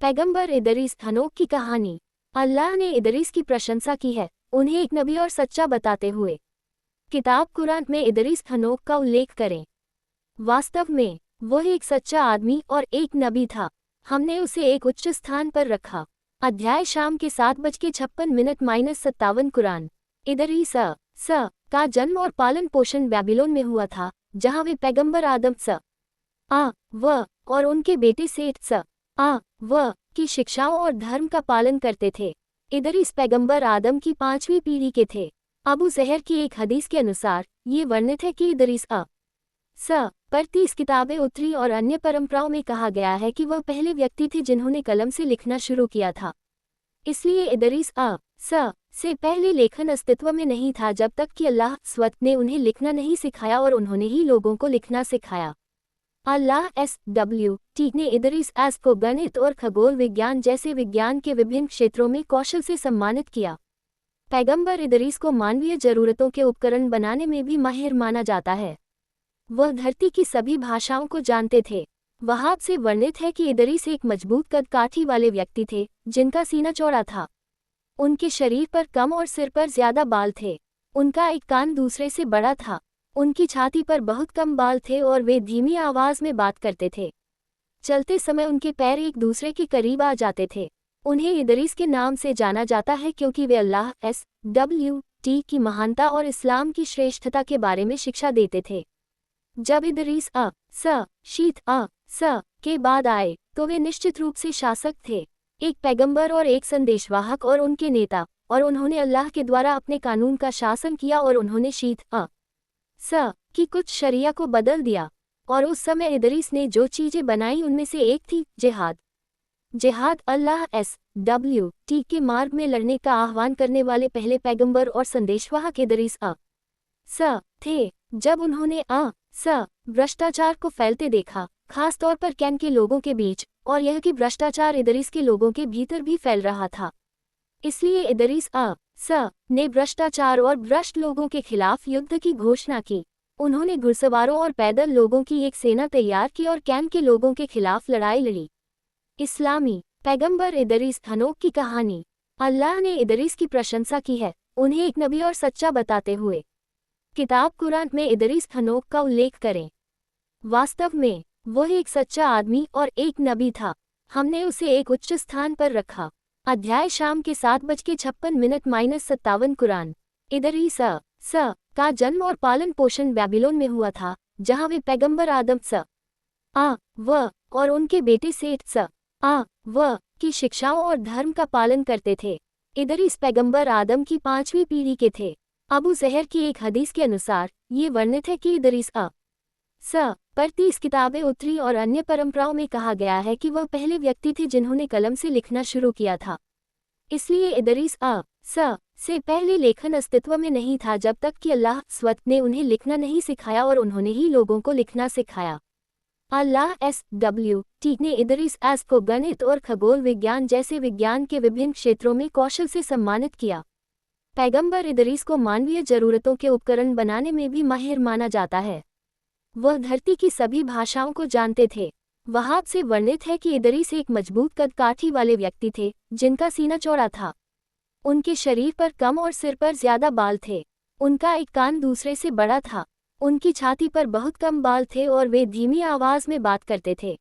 पैगंबर इदरीस हनोक की कहानी। अल्लाह ने इदरीस की प्रशंसा की है, उन्हें एक नबी और सच्चा बताते हुए। किताब कुरान में इदरीस हनोक का उल्लेख करें। वास्तव में वह एक सच्चा आदमी और एक नबी था। हमने उसे एक उच्च स्थान पर रखा। अध्याय शाम के 7:56 कुरान। इदरीस का जन्म और पालन पोषण बैबिलोन में हुआ था, जहां वे पैगंबर आदम व और उनके बेटे सेठ व की शिक्षाओं और धर्म का पालन करते थे। इदरीस पैगंबर आदम की 5वीं पीढ़ी के थे। अबू ज़हर की एक हदीस के अनुसार ये वर्णित है कि इदरीस पर 30 किताबें उतरी और अन्य परंपराओं में कहा गया है कि वह पहले व्यक्ति थे जिन्होंने कलम से लिखना शुरू किया था। इसलिए इदरीस से पहले लेखन अस्तित्व में नहीं था जब तक कि अल्लाह स्वत ने उन्हें लिखना नहीं सिखाया और उन्होंने ही लोगों को लिखना सिखाया। अल्लाह SWT ने इदरीस को गणित और खगोल विज्ञान जैसे विज्ञान के विभिन्न क्षेत्रों में कौशल से सम्मानित किया। पैगंबर इदरीस को मानवीय जरूरतों के उपकरण बनाने में भी माहिर माना जाता है। वह धरती की सभी भाषाओं को जानते थे। वहाब से वर्णित है कि इदरीस एक मजबूत कद काठी वाले व्यक्ति थे, जिनका सीना चौड़ा था। उनके शरीर पर कम और सिर पर ज्यादा बाल थे। उनका एक कान दूसरे से बड़ा था। उनकी छाती पर बहुत कम बाल थे और वे धीमी आवाज में बात करते थे। चलते समय उनके पैर एक दूसरे के करीब आ जाते थे। उन्हें इदरीस के नाम से जाना जाता है क्योंकि वे अल्लाह SWT की महानता और इस्लाम की श्रेष्ठता के बारे में शिक्षा देते थे। जब इदरीस शीत के बाद आए तो वे निश्चित रूप से शासक थे, एक पैगंबर और एक संदेशवाहक और उनके नेता, और उन्होंने अल्लाह के द्वारा अपने कानून का शासन किया और उन्होंने शीत की कुछ शरिया को बदल दिया। और उस समय इदरीस ने जो चीजें बनाई उनमें से एक थी जिहाद अल्लाह SWT के मार्ग में लड़ने का आह्वान करने वाले पहले पैगंबर और संदेशवाहक इदरीस थे। जब उन्होंने भ्रष्टाचार को फैलते देखा, खास तौर पर कैन के लोगों के बीच, और यह कि भ्रष्टाचार इदरीस के लोगों के भीतर भी फैल रहा था, इसलिए इदरीस ने भ्रष्टाचार और भ्रष्ट लोगों के खिलाफ युद्ध की घोषणा की। उन्होंने घुड़सवारों और पैदल लोगों की एक सेना तैयार की और कैन के लोगों के खिलाफ लड़ाई लड़ी। इस्लामी पैगंबर इदरीस हनोक की कहानी। अल्लाह ने इदरीस की प्रशंसा की है, उन्हें एक नबी और सच्चा बताते हुए। किताब कुरान में इदरीस हनोक का उल्लेख करें। वास्तव में वह एक सच्चा आदमी और एक नबी था। हमने उसे एक उच्च स्थान पर रखा। अध्याय शाम के 7:56 कुरान। इदरीस का जन्म और पालन पोषण बैबिलोन में हुआ था, जहां वे पैगंबर आदम व और उनके बेटे सेठ व की शिक्षाओं और धर्म का पालन करते थे। इदरीस पैगंबर आदम की 5वीं पीढ़ी के थे। अबू ज़हर की एक हदीस के अनुसार ये वर्णित है कि इदरीस पर 30 किताबें उतरी और अन्य परंपराओं में कहा गया है कि वह पहले व्यक्ति थे जिन्होंने कलम से लिखना शुरू किया था। इसलिए इदरीस से पहले लेखन अस्तित्व में नहीं था जब तक कि अल्लाह स्वत ने उन्हें लिखना नहीं सिखाया और उन्होंने ही लोगों को लिखना सिखाया। अल्लाह SWT ने इदरीस को गणित और खगोल विज्ञान जैसे विज्ञान के विभिन्न क्षेत्रों में कौशल से सम्मानित किया। पैगंबर इदरीस को मानवीय जरूरतों के उपकरण बनाने में भी माहिर माना जाता है। वह धरती की सभी भाषाओं को जानते थे। वहाब से वर्णित है कि इदरीस एक मजबूत कद काठी वाले व्यक्ति थे, जिनका सीना चौड़ा था। उनके शरीर पर कम और सिर पर ज्यादा बाल थे। उनका एक कान दूसरे से बड़ा था। उनकी छाती पर बहुत कम बाल थे और वे धीमी आवाज में बात करते थे।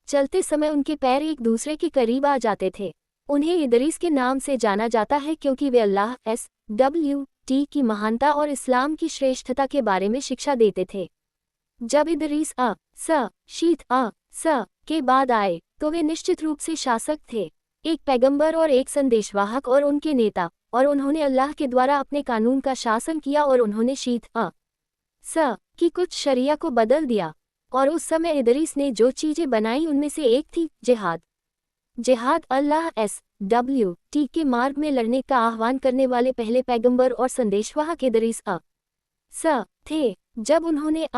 चलते समय उनके पैर एक दूसरे के करीब आ जाते थे। उन्हें इदरीस के नाम से जाना जाता है क्योंकि वे अल्लाह SWT की महानता और इस्लाम की श्रेष्ठता के बारे में शिक्षा देते थे। जब इदरीस शीत के बाद आए तो वे निश्चित रूप से शासक थे, एक पैगंबर और एक संदेशवाहक और उनके नेता, और उन्होंने अल्लाह के द्वारा अपने कानून का शासन किया और उन्होंने शीत की कुछ शरिया को बदल दिया। और उस समय इदरीस ने जो चीजें बनाई उनमें से एक थी जिहाद अल्लाह SWT के मार्ग में लड़ने का आह्वान करने वाले पहले पैगंबर और संदेशवाहक इदरीस थे। जब उन्होंने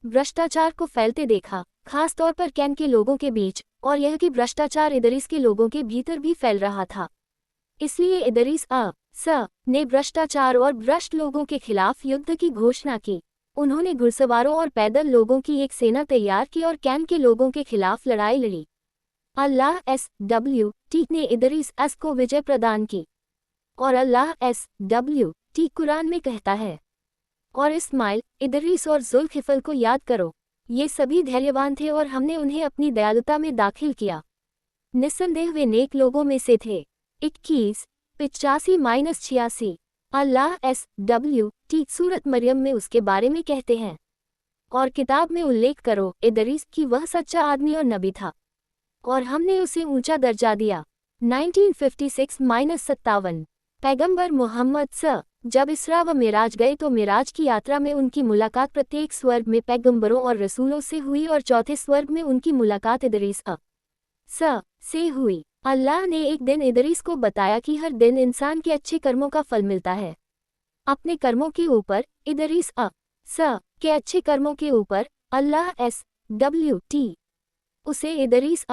भ्रष्टाचार को फैलते देखा, खास तौर पर कैन के लोगों के बीच, और यह कि भ्रष्टाचार इदरीस के लोगों के भीतर भी फैल रहा था, इसलिए इदरीस ने भ्रष्टाचार और भ्रष्ट लोगों के खिलाफ युद्ध की घोषणा की। उन्होंने घुड़सवारों और पैदल लोगों की एक सेना तैयार की और कैन के लोगों के खिलाफ लड़ाई लड़ी। अल्लाह SWT ने इदरीस अस को विजय प्रदान की। और अल्लाह SWT कुरान में कहता है, और इस्माइल, इदरीस और जुल्किफल को याद करो, ये सभी धैर्यवान थे और हमने उन्हें अपनी दयालुता में दाखिल किया। निस्संदेह वे नेक लोगों में से थे। 21, 85-86 अल्लाह SWT सूरत मरियम में उसके बारे में कहते हैं, और किताब में उल्लेख करो इदरीस कि वह सच्चा आदमी और नबी था, और हमने उसे ऊंचा दर्जा दिया। 1956-57 पैगंबर मोहम्मद जब इसरा व मिराज गए तो मिराज की यात्रा में उनकी मुलाकात प्रत्येक स्वर्ग में पैगंबरों और रसूलों से हुई और चौथे स्वर्ग में उनकी मुलाकात इदरीस से हुई। अल्लाह ने एक दिन इदरीस को बताया कि हर दिन इंसान के अच्छे कर्मों का फल मिलता है। अपने कर्मों के ऊपर इदरीस के अच्छे कर्मों के ऊपर अल्लाह SWT उसे इदरीस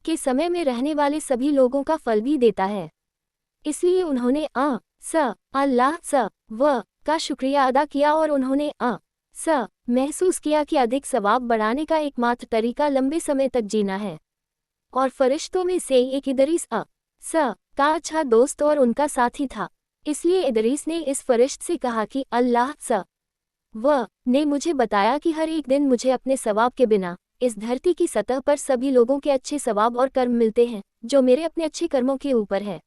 के समय में रहने वाले सभी लोगों का फल भी देता है। इसलिए उन्होंने अल्लाह का शुक्रिया अदा किया और उन्होंने महसूस किया कि अधिक सवाब बढ़ाने का एकमात्र तरीका लंबे समय तक जीना है। और फरिश्तों में से एक इदरीस का अच्छा दोस्त और उनका साथी था। इसलिए इदरीस ने इस फरिश्त से कहा कि अल्लाह ने मुझे बताया कि हर एक दिन मुझे अपने सवाब के बिना इस धरती की सतह पर सभी लोगों के अच्छे सवाब और कर्म मिलते हैं जो मेरे अपने अच्छे कर्मों के ऊपर है।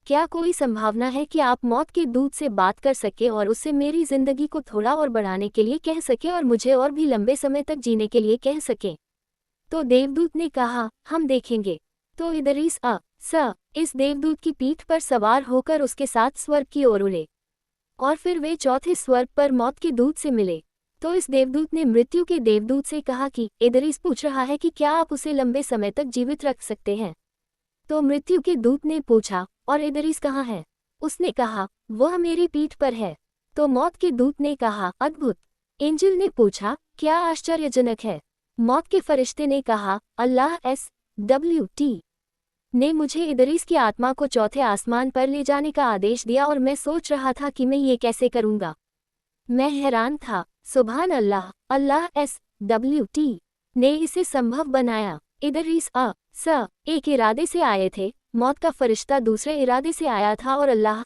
क्या कोई संभावना है कि आप मौत के दूत से बात कर सके और उससे मेरी जिंदगी को थोड़ा और बढ़ाने के लिए कह सके और मुझे और भी लंबे समय तक जीने के लिए कह सके? तो देवदूत ने कहा, हम देखेंगे। तो इदरीस इस देवदूत की पीठ पर सवार होकर उसके साथ स्वर्ग की ओर उड़े, और फिर वे चौथे स्वर्ग पर मौत के दूत से मिले। तो इस देवदूत ने मृत्यु के देवदूत से कहा कि इदरीस पूछ रहा है कि क्या आप उसे लंबे समय तक जीवित रख सकते हैं? तो मृत्यु के दूत ने पूछा, और इदरीस कहाँ है? उसने कहा, वह मेरी पीठ पर है। तो मौत के दूत ने कहा, अद्भुत। एंजल ने पूछा, क्या आश्चर्यजनक है? मौत के फरिश्ते ने कहा, अल्लाह SWT ने मुझे इदरीस की आत्मा को चौथे आसमान पर ले जाने का आदेश दिया और मैं सोच रहा था कि मैं ये कैसे करूँगा। मैं हैरान था। सुभान अल्लाह, अल्लाह SWT ने इसे संभव बनाया। इदरीस एक इरादे से आए थे, मौत का फरिश्ता दूसरे इरादे से आया था, और अल्लाह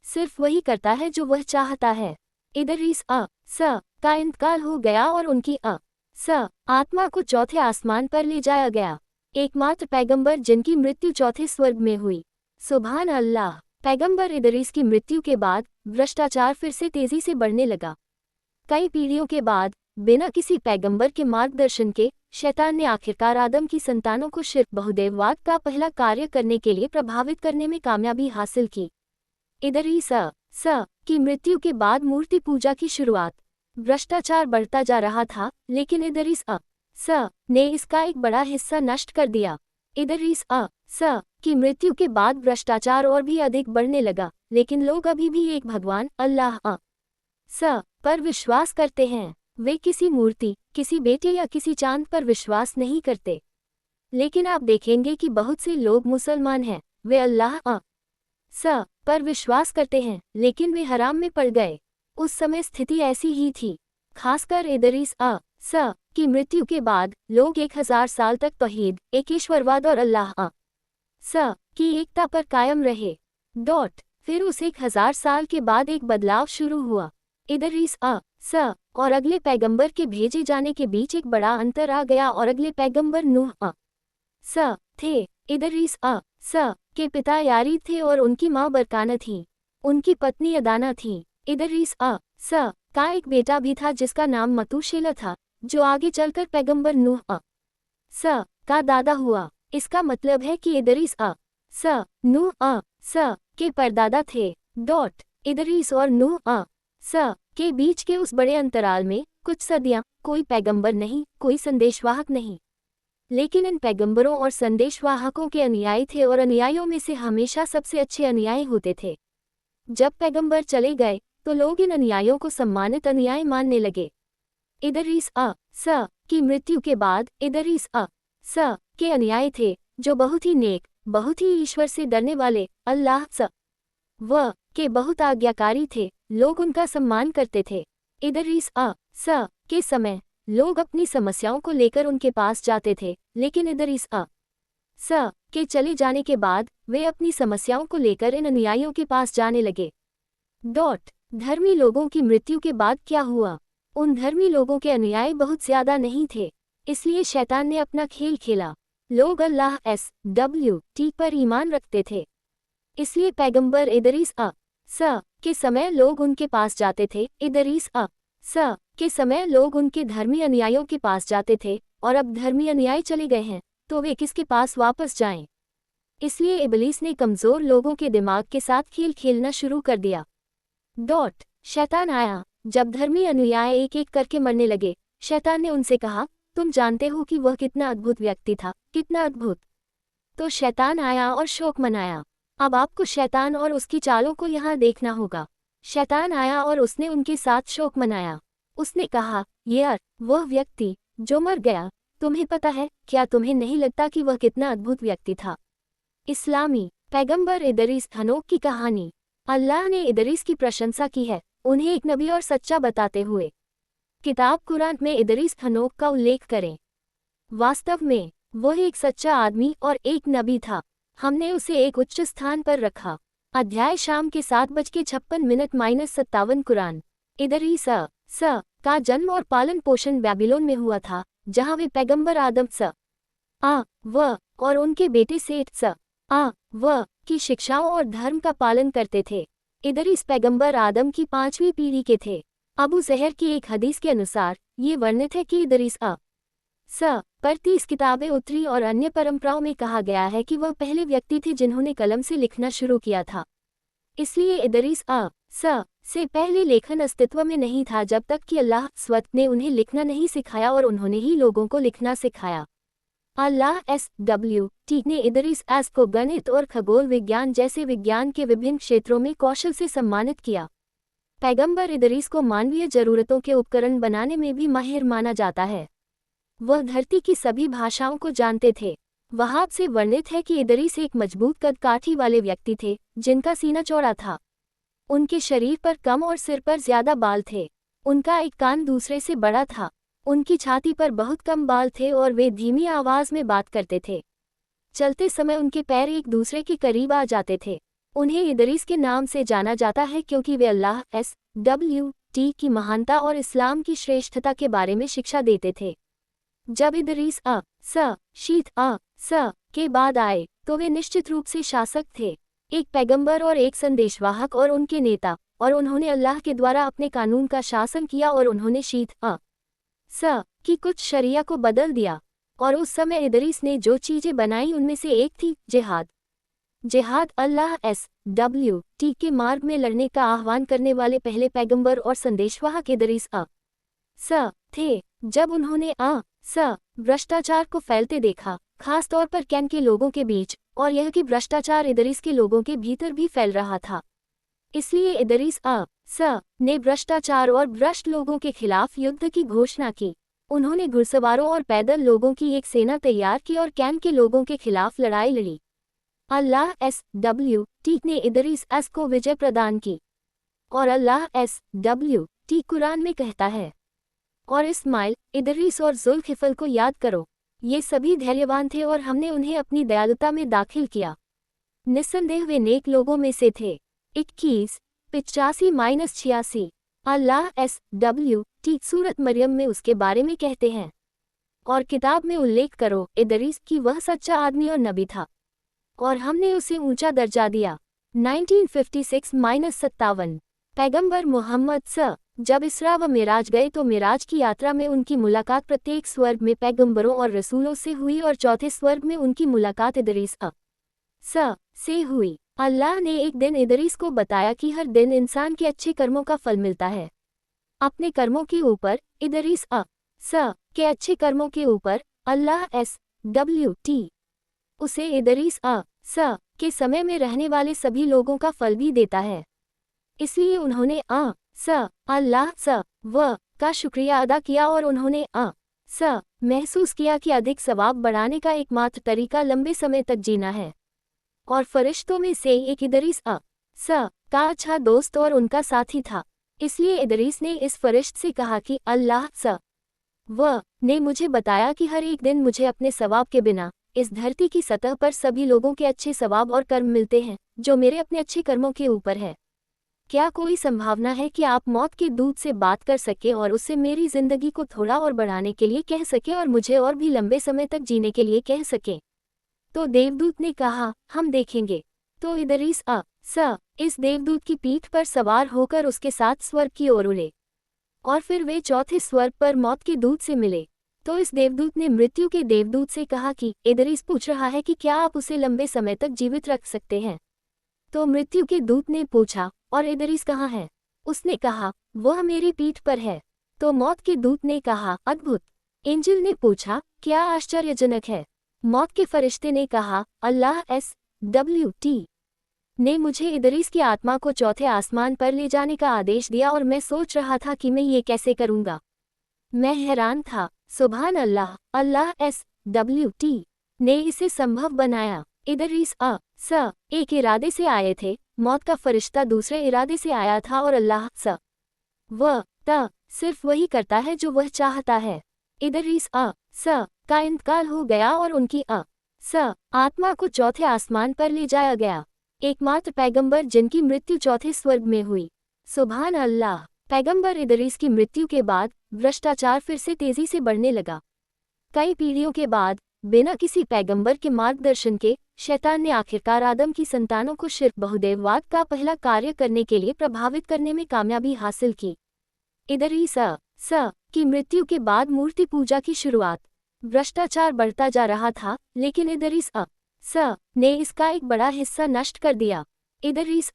सिर्फ वही करता है जो वह चाहता है। इदरीस का इंतकाल हो गया और उनकी आत्मा को चौथे आसमान पर ले जाया गया। एकमात्र पैगंबर जिनकी मृत्यु चौथे स्वर्ग में हुई। सुभान अल्लाह। पैगंबर इदरीस की मृत्यु के बाद भ्रष्टाचार फिर से तेजी से बढ़ने लगा। कई पीढ़ियों के बाद बिना किसी पैगंबर के मार्गदर्शन के शैतान ने आखिरकार आदम की संतानों को शिर्क बहुदेववाद का पहला कार्य करने के लिए प्रभावित करने में कामयाबी हासिल की। इदरीस की मृत्यु के बाद मूर्ति पूजा की शुरुआत। भ्रष्टाचार बढ़ता जा रहा था, लेकिन इदरीस ने इसका एक बड़ा हिस्सा नष्ट कर दिया। इदरीस की मृत्यु के बाद भ्रष्टाचार और भी अधिक बढ़ने लगा, लेकिन लोग अभी भी एक भगवान अल्लाह पर विश्वास करते हैं। वे किसी मूर्ति, किसी बेटे या किसी चांद पर विश्वास नहीं करते। लेकिन आप देखेंगे कि बहुत से लोग मुसलमान हैं, वे अल्लाह पर विश्वास करते हैं, लेकिन वे हराम में पड़ गए। उस समय स्थिति ऐसी ही थी। खासकर इदरीस की मृत्यु के बाद लोग 1000 साल तक तौहीद, एकेश्वरवाद और अल्लाह की एकता पर कायम रहे। फिर उस 1000 साल के बाद एक बदलाव शुरू हुआ। इदरीस और अगले पैगंबर के भेजे जाने के बीच एक बड़ा अंतर आ गया, और अगले पैगंबर नूह थे। इदरीस के पिता यारीद थे और उनकी माँ बरकाना थी। उनकी पत्नी अदाना थी। इदरीस का एक बेटा भी था जिसका नाम मतूशेला था, जो आगे चलकर पैगंबर नूह का दादा हुआ। इसका मतलब है कि इदरीस नूह के परदादा थे। इदरीस और नूह के बीच के उस बड़े अंतराल में कुछ सदियां, कोई पैगंबर नहीं, कोई संदेशवाहक नहीं। लेकिन इन पैगंबरों और संदेशवाहकों के अनुयायी थे, और अनुयायियों में से हमेशा सबसे अच्छे अनुयायी होते थे। जब पैगंबर चले गए तो लोग इन अनुयायियों को सम्मानित अनुयायी मानने लगे। इदरीस की मृत्यु के बाद इदरीस के अनुयायी थे जो बहुत ही नेक, बहुत ही ईश्वर से डरने वाले, अल्लाह के बहुत आज्ञाकारी थे। लोग उनका सम्मान करते थे। इदरीस के समय लोग अपनी समस्याओं को लेकर उनके पास जाते थे, लेकिन इदरीस के चले जाने के बाद वे अपनी समस्याओं को लेकर इन अनुयायियों के पास जाने लगे। धर्मी लोगों की मृत्यु के बाद क्या हुआ? उन धर्मी लोगों के अनुयायी बहुत ज्यादा नहीं थे, इसलिए शैतान ने अपना खेल खेला। लोग अल्लाह SWT पर ईमान रखते थे, इसलिए पैगंबर इदरीस के समय लोग उनके पास जाते थे। इदरीस के समय लोग उनके धर्मी अनुयायियों के पास जाते थे, और अब धर्मी अनुयायी चले गए हैं तो वे किसके पास वापस जाएं? इसलिए इबलीस ने कमज़ोर लोगों के दिमाग के साथ खेल खेलना शुरू कर दिया। शैतान आया। जब धर्मी अनुयायी एक एक करके मरने लगे, शैतान ने उनसे कहा, तुम जानते हो कि वह कितना अद्भुत व्यक्ति था, कितना अद्भुत। तो शैतान आया और शोक मनाया। अब आपको शैतान और उसकी चालों को यहाँ देखना होगा। शैतान आया और उसने उनके साथ शोक मनाया। उसने कहा, यार, वह व्यक्ति जो मर गया, तुम्हें पता है, क्या तुम्हें नहीं लगता कि वह कितना अद्भुत व्यक्ति था? इस्लामी पैगंबर इदरीस हनोक की कहानी। अल्लाह ने इदरीस की प्रशंसा की है, उन्हें एक नबी और सच्चा बताते हुए। किताब कुरान में इदरीस हनोक का उल्लेख करें। वास्तव में वह एक सच्चा आदमी और एक नबी था। हमने उसे एक उच्च स्थान पर रखा। अध्याय शाम के 7:56 कुरान। इदरीस का जन्म और पालन पोषण बैबिलोन में हुआ था, जहां वे पैगंबर आदम और उनके बेटे सेठ की शिक्षाओं और धर्म का पालन करते थे। इदरीस पैगंबर आदम की 5वीं पीढ़ी के थे। अबू ज़हर की एक हदीस के अनुसार ये वर्णित है कि इदरीस पर 30 किताबें उतरी और अन्य परंपराओं में कहा गया है कि वह पहले व्यक्ति थे जिन्होंने कलम से लिखना शुरू किया था। इसलिए इदरीस से पहले लेखन अस्तित्व में नहीं था जब तक कि अल्लाह स्वत ने उन्हें लिखना नहीं सिखाया, और उन्होंने ही लोगों को लिखना सिखाया। अल्लाह SWT ने इदरीस को गणित और खगोल विज्ञान जैसे विज्ञान के विभिन्न क्षेत्रों में कौशल से सम्मानित किया। पैगंबर इदरीस को मानवीय जरूरतों के उपकरण बनाने में भी माहिर माना जाता है। वह धरती की सभी भाषाओं को जानते थे। वहाब से वर्णित है कि इदरीस एक मजबूत कद काठी वाले व्यक्ति थे, जिनका सीना चौड़ा था। उनके शरीर पर कम और सिर पर ज्यादा बाल थे। उनका एक कान दूसरे से बड़ा था। उनकी छाती पर बहुत कम बाल थे और वे धीमी आवाज में बात करते थे। चलते समय उनके पैर एक दूसरे के करीब आ जाते थे। उन्हें इदरीस के नाम से जाना जाता है क्योंकि वे अल्लाह SWT की महानता और इस्लाम की श्रेष्ठता के बारे में शिक्षा देते थे। जब इदरीस के बाद आए तो वे निश्चित रूप से शासक थे, एक पैगंबर और एक संदेशवाहक और उनके नेता, और उन्होंने अल्लाह के द्वारा अपने कानून का शासन किया और उन्होंने की कुछ शरिया को बदल दिया। और उस समय इदरीस ने जो चीजें बनाई उनमें से एक थी जिहाद। अल्लाह SWT के मार्ग में लड़ने का आह्वान करने वाले पहले पैगंबर और संदेशवाहक इदरीस थे। जब उन्होंने भ्रष्टाचार को फैलते देखा, खास तौर पर कैन के लोगों के बीच, और यह कि भ्रष्टाचार इदरीस के लोगों के भीतर भी फैल रहा था, इसलिए इदरीस ने भ्रष्टाचार और भ्रष्ट लोगों के खिलाफ युद्ध की घोषणा की। उन्होंने घुड़सवारों और पैदल लोगों की एक सेना तैयार की और कैन के लोगों के खिलाफ लड़ाई लड़ी। अल्लाह SWT ने इदरीस को विजय प्रदान की, और अल्लाह SWT कुरान में कहता है, और इस्माइल, इदरीस और जुल्किफल को याद करो, ये सभी धैर्यवान थे और हमने उन्हें अपनी दयालुता में दाखिल किया। निस्संदेह वे नेक लोगों में से थे। 21:85-86 अल्लाह SWT सूरत मरियम में उसके बारे में कहते हैं, और किताब में उल्लेख करो इदरीस कि वह सच्चा आदमी और नबी था, और हमने उसे ऊंचा दर्जा दिया। 1956-57 पैगंबर मोहम्मद जब इसरा व मिराज गए तो मिराज की यात्रा में उनकी मुलाकात प्रत्येक स्वर्ग में पैगंबरों और रसूलों से हुई, और चौथे स्वर्ग में उनकी मुलाकात इदरीस से हुई। अल्लाह ने एक दिन इदरीस को बताया कि हर दिन इंसान के अच्छे कर्मों का फल मिलता है। अपने कर्मों के ऊपर इदरीस के अच्छे कर्मों के ऊपर अल्लाह SWT उसे इदरीस के समय में रहने वाले सभी लोगों का फल भी देता है। इसलिए उन्होंने अल्लाह का शुक्रिया अदा किया, और उन्होंने महसूस किया कि अधिक सवाब बढ़ाने का एकमात्र तरीका लंबे समय तक जीना है। और फरिश्तों में से एक इदरीस का अच्छा दोस्त और उनका साथी था। इसलिए इदरीस ने इस फरिश्त से कहा कि अल्लाह व ने मुझे बताया कि हर एक दिन मुझे अपने सवाब के बिना इस धरती की सतह पर सभी लोगों के अच्छे सवाब और कर्म मिलते हैं जो मेरे अपने अच्छे कर्मों के ऊपर है। क्या कोई संभावना है कि आप मौत के दूत से बात कर सके और उससे मेरी जिंदगी को थोड़ा और बढ़ाने के लिए कह सके और मुझे और भी लंबे समय तक जीने के लिए कह सके? तो देवदूत ने कहा, हम देखेंगे। तो इदरीस इस देवदूत की पीठ पर सवार होकर उसके साथ स्वर्ग की ओर उड़े और फिर वे चौथे स्वर्ग पर मौत के दूत से मिले। तो इस देवदूत ने मृत्यु के देवदूत से कहा कि इदरीस पूछ रहा है कि क्या आप उसे लंबे समय तक जीवित रख सकते हैं? तो मृत्यु के दूत ने पूछा, और इदरीस कहाँ है? उसने कहा, वह मेरी पीठ पर है। तो मौत के दूत ने कहा, अद्भुत। एंजल ने पूछा, क्या आश्चर्यजनक है? मौत के फरिश्ते ने कहा, अल्लाह SWT ने मुझे इदरीस की आत्मा को चौथे आसमान पर ले जाने का आदेश दिया और मैं सोच रहा था कि मैं ये कैसे करूँगा। मैं हैरान था। सुभान अल्लाह, अल्लाह SWT ने इसे संभव बनाया। इदरीस एक इरादे से आए थे, मौत का फरिश्ता दूसरे इरादे से आया था और अल्लाह सिर्फ वही करता है जो वह चाहता है। इदरीस का इंतकाल हो गया और उनकी आत्मा को चौथे आसमान पर ले जाया गया। एकमात्र पैगंबर जिनकी मृत्यु चौथे स्वर्ग में हुई। सुभान अल्लाह। पैगंबर इदरीस की मृत्यु के बाद भ्रष्टाचार फिर से तेजी से बढ़ने लगा। कई पीढ़ियों के बाद बिना किसी पैगंबर के मार्गदर्शन के शैतान ने आखिरकार आदम की संतानों को शिर्क बहुदेववाद का पहला कार्य करने के लिए प्रभावित करने में कामयाबी हासिल की। इदरीस की मृत्यु के बाद मूर्ति पूजा की शुरुआत। भ्रष्टाचार बढ़ता जा रहा था, लेकिन इदरीस ने इसका एक बड़ा हिस्सा नष्ट कर दिया। इदरीस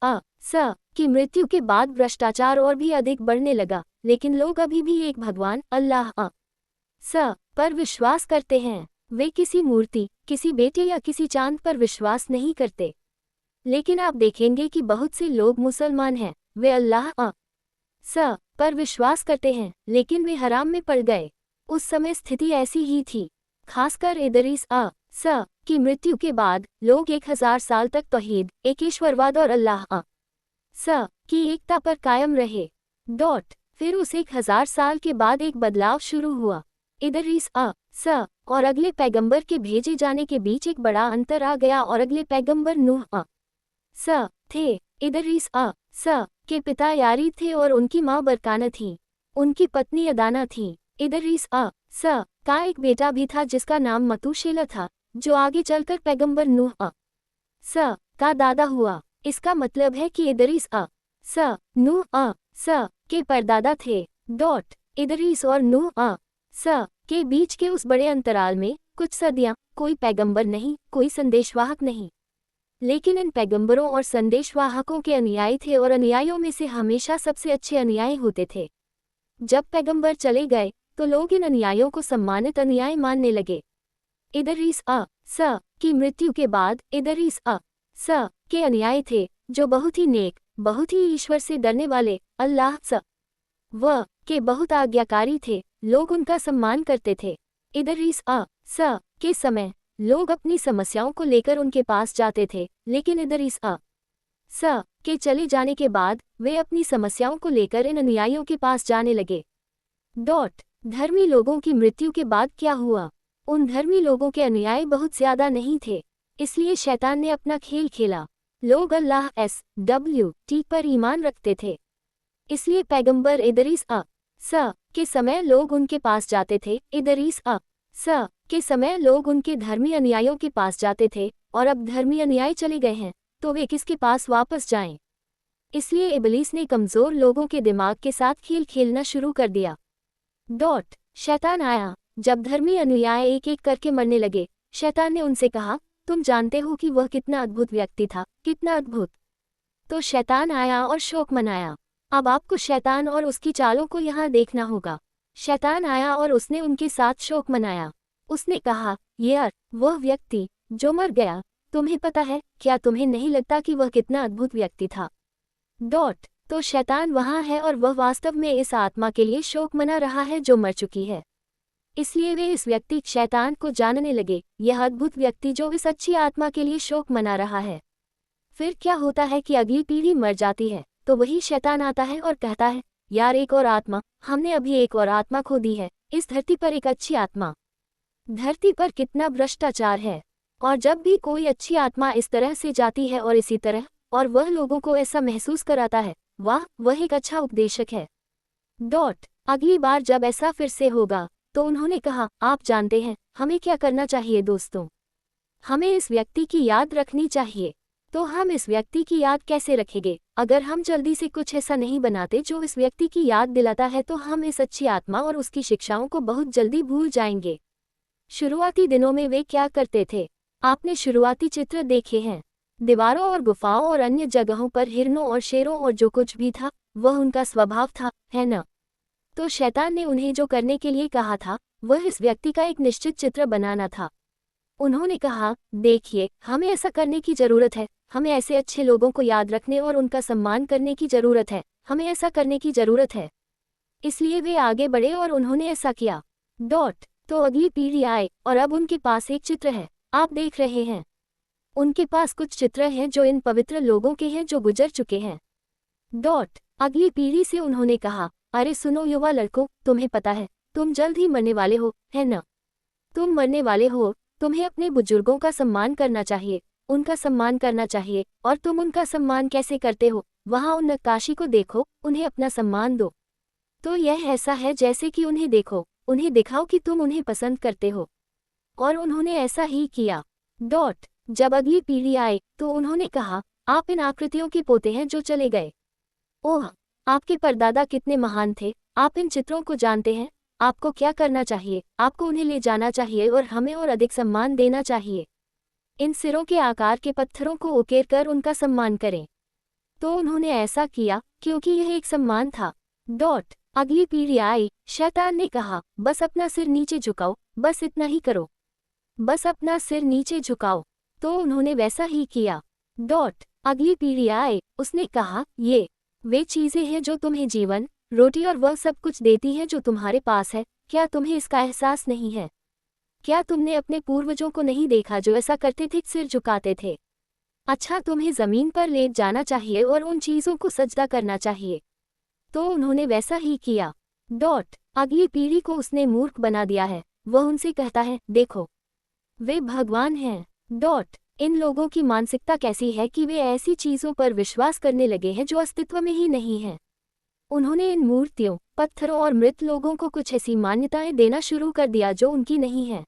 की मृत्यु के बाद भ्रष्टाचार और भी अधिक बढ़ने लगा, लेकिन लोग अभी भी एक भगवान अल्लाह पर विश्वास करते हैं। वे किसी मूर्ति, किसी बेटे या किसी चांद पर विश्वास नहीं करते। लेकिन आप देखेंगे कि बहुत से लोग मुसलमान हैं, वे अल्लाह पर विश्वास करते हैं, लेकिन वे हराम में पड़ गए। उस समय स्थिति ऐसी ही थी। खासकर इदरीस की मृत्यु के बाद लोग 1000 साल तक तौहीद, एकेश्वरवाद और अल्लाह की एकता पर कायम रहे। फिर उस 1000 साल के बाद एक बदलाव शुरू हुआ। इदरीस और अगले पैगंबर के भेजे जाने के बीच एक बड़ा अंतर आ गया और अगले पैगंबर नूह थे। इदरीस के पिता यारीद थे और उनकी माँ बरकाना थी। उनकी पत्नी अदाना थी। इदरीस का एक बेटा भी था जिसका नाम मतूशेला था, जो आगे चलकर पैगंबर नूह का दादा हुआ। इसका मतलब है कि इदरीस नूह के परदादा थे। इदरीस और नूह के बीच के उस बड़े अंतराल में कुछ सदियां, कोई पैगंबर नहीं, कोई संदेशवाहक नहीं। लेकिन इन पैगंबरों और संदेशवाहकों के अनुयायी थे और अनुयायियों में से हमेशा सबसे अच्छे अनुयायी होते थे। जब पैगंबर चले गए तो लोग इन अनुयायियों को सम्मानित अनुयायी मानने लगे। इदरीस की मृत्यु के बाद इदरीस के अनुयायी थे जो बहुत ही नेक, बहुत ही ईश्वर से डरने वाले, अल्लाह के बहुत आज्ञाकारी थे। लोग उनका सम्मान करते थे। इदरीस के समय लोग अपनी समस्याओं को लेकर उनके पास जाते थे, लेकिन इदरीस के चले जाने के बाद वे अपनी समस्याओं को लेकर इन अनुयायियों के पास जाने लगे। धर्मी लोगों की मृत्यु के बाद क्या हुआ? उन धर्मी लोगों के अनुयायी बहुत ज्यादा नहीं थे, इसलिए शैतान ने अपना खेल खेला। लोग अल्लाह SWT पर ईमान रखते थे, इसलिए पैगंबर इदरीस के समय लोग उनके पास जाते थे। इदरीस के समय लोग उनके धर्मी अनुयायियों के पास जाते थे, और अब धर्मी अनुयायी चले गए हैं तो वे किसके पास वापस जाएं? इसलिए इबलीस ने कमजोर लोगों के दिमाग के साथ खेल खेलना शुरू कर दिया। शैतान आया। जब धर्मी अनुयायी एक एक करके मरने लगे, शैतान ने उनसे कहा, तुम जानते हो कि वह कितना अद्भुत व्यक्ति था, कितना अद्भुत। तो शैतान आया और शोक मनाया। अब आपको शैतान और उसकी चालों को यहाँ देखना होगा। शैतान आया और उसने उनके साथ शोक मनाया। उसने कहा, यार, वह व्यक्ति जो मर गया, तुम्हें पता है, क्या तुम्हें नहीं लगता कि वह कितना अद्भुत व्यक्ति था? तो शैतान वहाँ है और वह वास्तव में इस आत्मा के लिए शोक मना रहा है जो मर चुकी है। इसलिए वे इस व्यक्ति शैतान को जानने लगे, यह अद्भुत व्यक्ति जो इस अच्छी आत्मा के लिए शोक मना रहा है। फिर क्या होता है कि अगली पीढ़ी मर जाती है तो वही शैतान आता है और कहता है, यार, एक और आत्मा, हमने अभी एक और आत्मा खो दी है, इस धरती पर एक अच्छी आत्मा। धरती पर कितना भ्रष्टाचार है, और जब भी कोई अच्छी आत्मा इस तरह से जाती है और इसी तरह, और वह लोगों को ऐसा महसूस कराता है, वाह, वह एक अच्छा उपदेशक है। अगली बार जब ऐसा फिर से होगा तो उन्होंने कहा, आप जानते हैं हमें क्या करना चाहिए दोस्तों? हमें इस व्यक्ति की याद रखनी चाहिए। तो हम इस व्यक्ति की याद कैसे रखेंगे? अगर हम जल्दी से कुछ ऐसा नहीं बनाते जो इस व्यक्ति की याद दिलाता है तो हम इस अच्छी आत्मा और उसकी शिक्षाओं को बहुत जल्दी भूल जाएंगे। शुरुआती दिनों में वे क्या करते थे? आपने शुरुआती चित्र देखे हैं। दीवारों और गुफाओं और अन्य जगहों पर हिरणों और शेरों और जो कुछ भी था वह उनका स्वभाव था, है न? तो शैतान ने उन्हें जो करने के लिए कहा था वह इस व्यक्ति का एक निश्चित चित्र बनाना था। उन्होंने कहा, देखिए, हमें ऐसा करने की ज़रूरत है, हमें ऐसे अच्छे लोगों को याद रखने और उनका सम्मान करने की ज़रूरत है, हमें ऐसा करने की ज़रूरत है। इसलिए वे आगे बढ़े और उन्होंने ऐसा किया। तो अगली पीढ़ी आए और अब उनके पास एक चित्र है, आप देख रहे हैं। उनके पास कुछ चित्र हैं जो इन पवित्र लोगों के हैं जो गुजर चुके हैं। अगली पीढ़ी से उन्होंने कहा, अरे सुनो युवा लड़कों, तुम्हें पता है तुम जल्द ही मरने वाले हो, है न? तुम मरने वाले हो, तुम्हें अपने बुजुर्गों का सम्मान करना चाहिए, उनका सम्मान करना चाहिए। और तुम उनका सम्मान कैसे करते हो? वहाँ उन नक्काशी को देखो, उन्हें अपना सम्मान दो। तो यह ऐसा है जैसे कि उन्हें देखो, उन्हें दिखाओ कि तुम उन्हें पसंद करते हो। और उन्होंने ऐसा ही किया। जब अगली पीढ़ी आई तो उन्होंने कहा, आप इन आकृतियों के पोते हैं जो चले गए। ओह, आपके परदादा कितने महान थे, आप इन चित्रों को जानते हैं। आपको क्या करना चाहिए? आपको उन्हें ले जाना चाहिए और हमें और अधिक सम्मान देना चाहिए। इन सिरों के आकार के पत्थरों को उकेर कर उनका सम्मान करें। तो उन्होंने ऐसा किया क्योंकि यह एक सम्मान था। अगली पीढ़ी आई, शैतान ने कहा, बस अपना सिर नीचे झुकाओ, बस इतना ही करो, बस अपना सिर नीचे झुकाओ। तो उन्होंने वैसा ही किया। अगली पीढ़ी आए, उसने कहा, ये वे चीज़ें हैं जो तुम्हें जीवन, रोटी और वह सब कुछ देती हैं जो तुम्हारे पास है। क्या तुम्हें इसका एहसास नहीं है? क्या तुमने अपने पूर्वजों को नहीं देखा जो ऐसा करते थे, सिर झुकाते थे? अच्छा, तुम्हें ज़मीन पर लेट जाना चाहिए और उन चीज़ों को सजदा करना चाहिए। तो उन्होंने वैसा ही किया। अगली पीढ़ी को उसने मूर्ख बना दिया है। वह उनसे कहता है, देखो, वे भगवान हैं। इन लोगों की मानसिकता कैसी है कि वे ऐसी चीज़ों पर विश्वास करने लगे हैं जो अस्तित्व में ही नहीं हैं। उन्होंने इन मूर्तियों, पत्थरों और मृत लोगों को कुछ ऐसी मान्यताएं देना शुरू कर दिया जो उनकी नहीं है।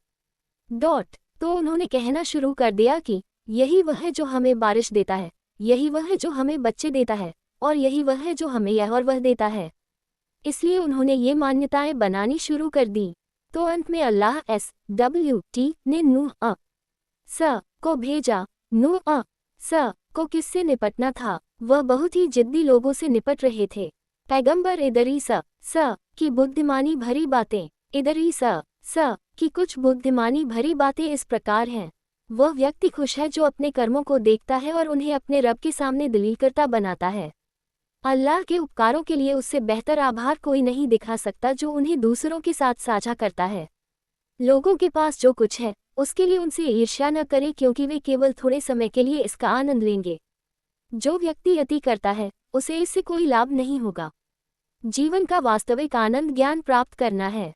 तो उन्होंने कहना शुरू कर दिया कि यही वह है जो हमें बारिश देता है, यही वह है जो हमें बच्चे देता है, और यही वह है जो हमें यह और वह देता है। इसलिए उन्होंने ये मान्यताएं बनानी शुरू कर दी। तो अंत में अल्लाह SWT ने नूह को भेजा। नूह को किससे निपटना था? वह बहुत ही जिद्दी लोगों से निपट रहे थे। पैगंबर इदरीस की बुद्धिमानी भरी बातें। इदरीस की कुछ बुद्धिमानी भरी बातें इस प्रकार हैं। वह व्यक्ति खुश है जो अपने कर्मों को देखता है और उन्हें अपने रब के सामने दलीलकर्ता बनाता है। अल्लाह के उपकारों के लिए उससे बेहतर आभार कोई नहीं दिखा सकता जो उन्हें दूसरों के साथ साझा करता है। लोगों के पास जो कुछ है उसके लिए उनसे ईर्ष्या न करें क्योंकि वे केवल थोड़े समय के लिए इसका आनंद लेंगे। जो व्यक्ति अति करता है उसे इससे कोई लाभ नहीं होगा। जीवन का वास्तविक आनंद ज्ञान प्राप्त करना है।